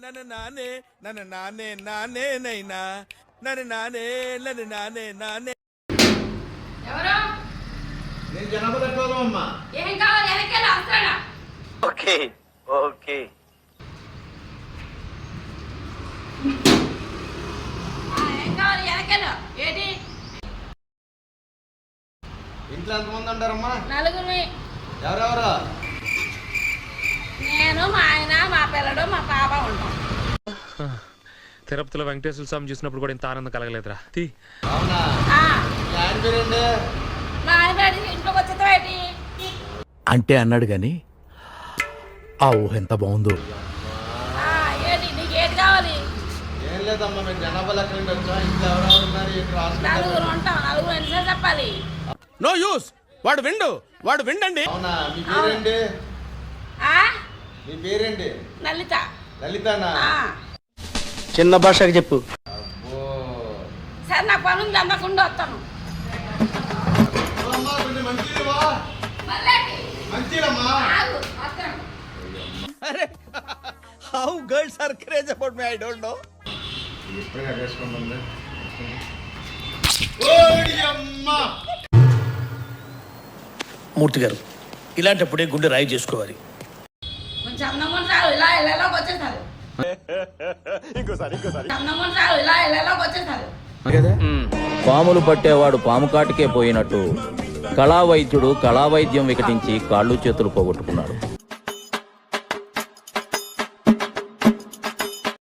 నన్ను నానే నన్ను నానే నానే నైనా నన్ను నానే నన్ను నానే నానే. ఎవరు? నేను జనాభా లెక్కలో అమ్మా. ఏం కావాలి? వెనకెళ్ళి వస్తాడా? Okay okay. ఏం కావాలి? వెనకెళ్ళు. ఏంటి? ఇంట్లో ఎంతమంది ఉంటారమ్మా? నలుగురిని. ఎవరెవరు? నేను, మా ఆయన, మా పిల్లడు, మా పాప ఉంటాం. తిరుపతిలో వెంకటేశ్వర స్వామి చూసినప్పుడు కూడా ఇంత ఆనందం కలగలేదురా. అవునా? ఆ, మీ ఆయన పేరేంటి? మా ఆయన బయటికి ఇంట్లోకి వచ్చేది ఏంటి? అంటే అన్నాడు గాని ఆ ఊహ ఎంత బాగుందో. ఏంటి? నీకు ఏది కావాలి? ఏం లేదమ్మా, మేము జనాభా లెక్క నుండి వచ్చాం. ఇంట్లో ఎవరెవరు ఉన్నారు? ఏంటి నలుగురు రాసుకుంటారు? ఉంటాం. నలుగురు ఎన్నిసార్లు చెప్పాలి? No use. వాడు విండండి. అవునా? మీ పేరేంటి? ఆ? మీ పేరేంటి? లలిత. లలితానా? ఆ. చిన్న భాషకి చెప్పు. అబ్బో. సరే, నా పని ఉంది, అందకుండా వస్తాను. అమ్మా, కొంచెం మంచిదివా? మళ్ళీ మంచిదమ్మా. ఆగు, వస్తాను. అరే how girls are craze about me I don't know. ఇప్పుడే కట్టేసుకుంటుంది. ఓడి అమ్మా. మూర్తి గారు ఇలాంటప్పుడే గుండె రాయి చేసుకోవాలి. కొంచెం అందం చాలు, ఇలా ఇళ్ళలోకి వచ్చేసారు. అందం చాలు, ఇలా ఇళ్ళలోకి వచ్చేసారు. పాములు పట్టేవాడు పాము కాటికే పోయినట్టు కళావైద్యుడు కళావైద్యం వికటించి కాళ్ళు చేతులు పోగొట్టుకున్నాడు.